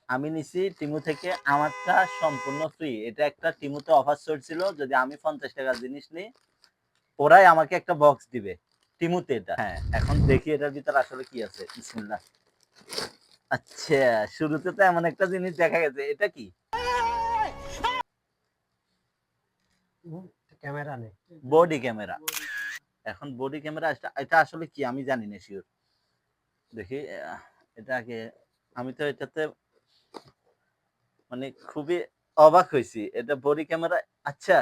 আমি নিছি টিমু থেকে, আমারটা সম্পূর্ণ ফ্রি। এটা একটা টিমুতে অফার চলছিল, যদি আমি 50 টাকার জিনিস নিই, ওরাই আমাকে একটা বক্স দিবে। টিমুতে এটা। হ্যাঁ, এখন দেখি এটার ভিতরে আসলে কি আছে। বিসমিল্লাহ। আচ্ছা, শুরুতে তো এমন একটা জিনিস দেখা গেছে। এটা কি? ক্যামেরা নেই, বডি ক্যামেরা। এখন বডি ক্যামেরা এটা আসলে কি আমি জানি না সিওর। দেখি এটা আগে, আমি তো এটাতে মানে খুবই অবাক হইছি। এটা বডি ক্যামেরা। আচ্ছা,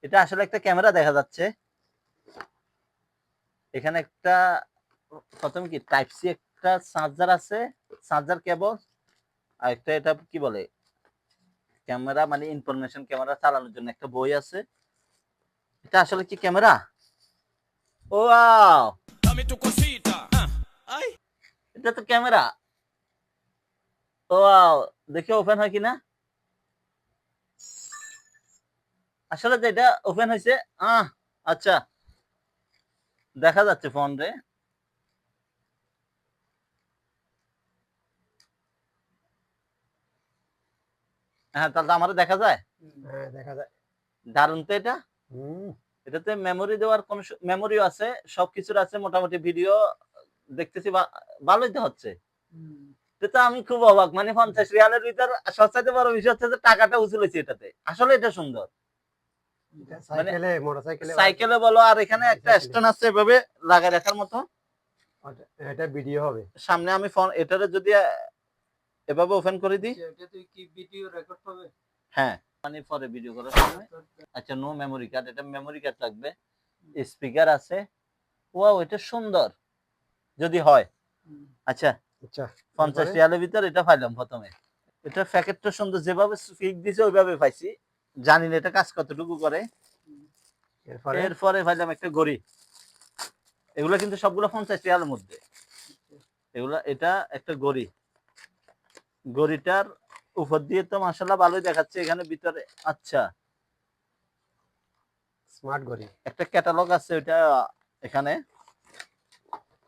এটা আসলে একটা ক্যামেরা দেখা যাচ্ছে। এখানে একটা প্রথমে কি টাইপ সি একটা চার্জার আছে, চার্জার কেবল, আর একটা এটা কি বলে ক্যামেরা, মানে ইনফরমেশন ক্যামেরা চালানোর জন্য একটা বই আছে। এটা আসলে কি ক্যামেরা? ওয়াও, এটা তো ক্যামেরা। ওয়াও, দেখি ওপেন হয় কিনা। আসলে তো এটা ওপেন হয়েছে। আচ্ছা, দেখা যাচ্ছে ফোন রে। হ্যাঁ, তাহলে আমারও দেখা যায়। হ্যাঁ দেখা যায়। দারুণ তো এটা। হুম, এটাতে মেমোরি দেওয়ার কোন মেমোরিও আছে, সবকিছুর আছে মোটামুটি। ভিডিও দেখতেছি ভালোই তো হচ্ছে। এটা আমি খুব অবাক, মানে 50 রিয়ালের ভিতর সবচাইতে বড় বিষয় হচ্ছে যে টাকাটা উসুল হয়েছে এটাতে। আসলে এটা সুন্দর। মানে সাইকেলে মোটরসাইকেলে সাইকেলে বলো, আর এখানে একটা সাইকেলে স্ট্যান্ড আছে এভাবে লাগায় রাখার মতো। এটা ভিডিও হবে। সামনে আমি ফোন এটারে যদি এভাবে ওপেন করে দিই। এটাতে কি ভিডিও রেকর্ড হবে? হ্যাঁ, মানে পরে ভিডিও করার সময়। আচ্ছা, নো মেমোরি কার্ড, এটা মেমোরি কার্ড লাগবে। স্পিকার আছে। ওয়াও, এটা সুন্দর যদি হয়। আচ্ছা, আচ্ছা 50 রিয়ালের ভিতর এটা পাইলাম প্রথমে। এটা প্যাকেটটা সুন্দর, যেভাবে ফিক দিছে ওইভাবে পাইছি। জানি না এটা কাজ কতটুকু করে। এরপরে পাইলাম একটা ঘড়ি। এগুলো কিন্তু সবগুলো 50 রিয়ালের মধ্যে। এটা একটা ঘড়ি। ঘড়িটার উপর দিয়ে তো মাশাআল্লাহ ভালোই দেখাচ্ছে এখানে ভিতরে। আচ্ছা, স্মার্ট ঘড়ি। একটা ক্যাটালগ আছে ওইটা এখানে।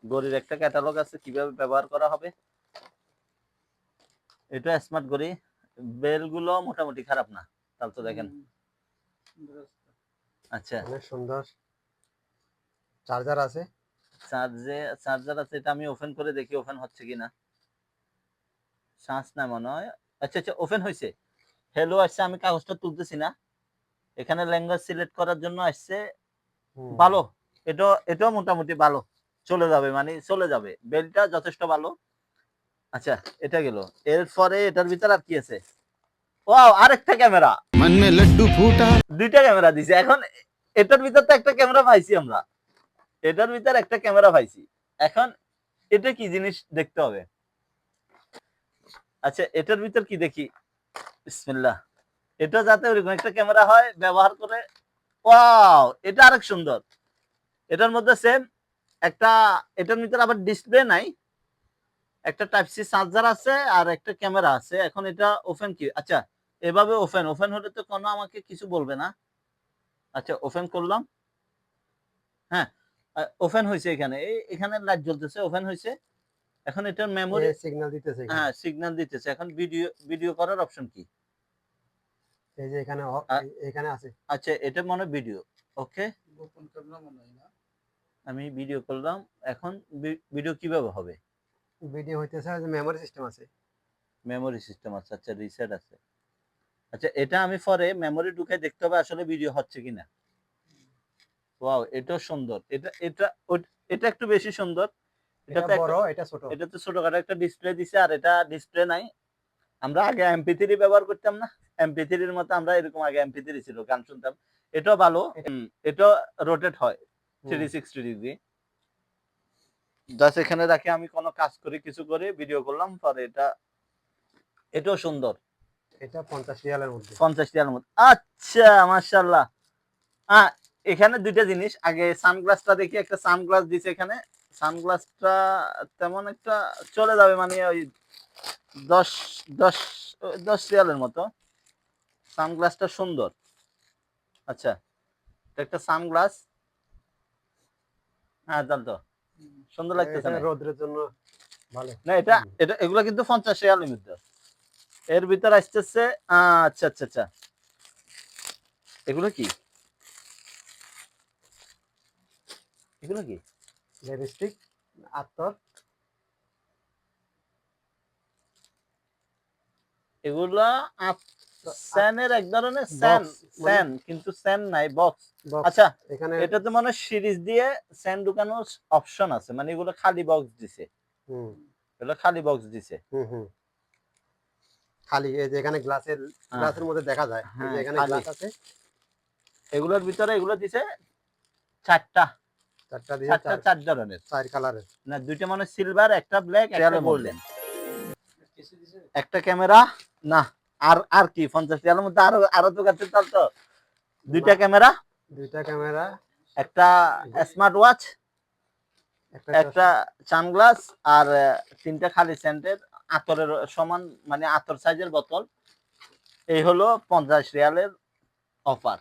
ঘড়ির একটা ক্যাটালগ আছে কিভাবে ব্যবহার করা হবে। এটা স্মার্ট ঘড়ি। বেল গুলো মোটামুটি খারাপ না, তাহলে তো দেখেন। আচ্ছা, অনেক সুন্দর। চার্জার আছে। চার্জার আছে। এটা আমি ওপেন করে দেখি ওপেন হচ্ছে কিনা। চার্জ না মনে হয়। আচ্ছা আচ্ছা, ওপেন হয়েছে। হ্যালো আসছে, আমি কাগজটা তুলতেছি না। এখানে ল্যাঙ্গুয়েজ সিলেক্ট করার জন্য আসছে। ভালো। এটাও মোটামুটি ভালো চলে যাবে, মানে চলে যাবে। বেলটা যথেষ্ট ভালো। আচ্ছা, এটা গেল। এরপরে এটার ভিতর আর কি আছে? ওয়াও, আরেকটা ক্যামেরা। मन में लड्डू फूटा। দুইটা ক্যামেরা দিছে এখন। এটার ভিতর তো একটা ক্যামেরা পাইছি আমরা। এটার ভিতর একটা ক্যামেরা পাইছি। এখন এটা কি জিনিস দেখতে হবে। আচ্ছা, এটার ভিতর কি দেখি। বিসমিল্লাহ। এটা যাতে ওরকম একটা ক্যামেরা হয় ব্যবহার করে। ওয়াও, এটা আরেক সুন্দর। এটার মধ্যে সেম একটা, এটার ভিতর আবার ডিসপ্লে নাই। একটা টাইপ সি চার্জার আছে আর একটা ক্যামেরা আছে। এখন এটা ওপেন কি? আচ্ছা, এভাবে ওপেন ওপেন হলে তো কোনো আমাকে কিছু বলবে না। আচ্ছা, ওপেন করলাম। হ্যাঁ, ওপেন হয়েছে। এখানে এখানে লাইট জ্বলতেছে, ওপেন হয়েছে। এখন এটার মেমোরি। সিগন্যাল দিতেছে এখানে। হ্যাঁ, সিগন্যাল দিতেছে। এখন ভিডিও করার অপশন কি? এই যে এখানে এখানে আছে। আচ্ছা, এটা মনে ভিডিও। ওকে, গোপন ক্যামেরা মনে হয় না। আমি ভিডিও করলাম। এখন ভিডিও কিভাবে হবে? ভিডিও হইতেছে, যে মেমোরি সিস্টেম আছে। মেমোরি সিস্টেম আছে। আচ্ছা, রিসেট আছে। আচ্ছা, এটা আমি পরে মেমোরি ঢুকে দেখতে হবে আসলে ভিডিও হচ্ছে কিনা। ওয়াও, এটাও সুন্দর। এটা একটু বেশি সুন্দর। এটা এটাতে একটা, বড়, এটা ছোট। এটাতে ছোটখাটো একটা ডিসপ্লে দিছে, আর এটা ডিসপ্লে নাই। আমরা আগে এমপি3 ব্যবহার করতাম না? এমপি3 এর মতো আমরা এরকম আগে এমপি3 ছিল, গান শুনতাম। এটাও ভালো। এটা রোটেট হয় 360 ডিগ্রি। জাস্ট এখানে রাখি, আমি কোনো কাজ করি, কিছু করে ভিডিও করলাম পরে এটাও সুন্দর। এটা 50 রিয়ালের মধ্যে। 50 টাকার মধ্যে। আচ্ছা, মাশাআল্লাহ। হ্যাঁ, এখানে দুইটা জিনিস। আগে সানগ্লাসটা দেখি, একটা সানগ্লাস দিছে এখানে। সানগ্লাসটা তেমন একটা চলে যাবে, মানে ওই 10 10 10 রিয়ালের মতো। সানগ্লাসটা সুন্দর। আচ্ছা, এটা একটা সানগ্লাস। হ্যাঁ, জানতো সুন্দর লাগতেছে এটা না? রোদ্রের জন্য ভালো। না এটা এটা এগুলো কিন্তু 50 রিয়ালের মধ্যে। এর ভিতর আসতেছে আচ্ছা আচ্ছা আচ্ছা, এগুলো কি, এগুলো কি? লিপস্টিক, আতর, এগুলা স্যানের এক ধরনের স্যান, বক্স স্যান কিন্তু স্যান নাই, বক্স। বক্স। আচ্ছা এখানে এটাতে মানে সিরিজ দিয়ে স্যান ঢুকানোর অপশন আছে, মানে এগুলো খালি বক্স দিছে, হুম এগুলো খালি বক্স দিছে। হুম হুম খালি এই যে এখানে গ্লাসের মধ্যে দেখা যায়, এই যে হ্যাঁ এখানে খালি। গ্লাস আছে, এগুলোর ভিতরে এগুলো দিছে চারটা, চারটা দিয়ে চারটা চার ধরনের, চার কালারের। না দুইটা মানে সিলভার, একটা ব্ল্যাক, একটা গোল্ডেন। কিছু দিছে? একটা ক্যামেরা, না আর আর কি 50 রিয়ালের মধ্যে আরো আরো তো কাছে তাল তো। দুইটা ক্যামেরা, দুইটা ক্যামেরা, একটা স্মার্ট ওয়াচ, একটা একটা সানগ্লাস, আর তিনটা খালি সেন্টের আতরের সমান, মানে আতর সাইজের বোতল। এই হলো 50 রিয়ালের অফার।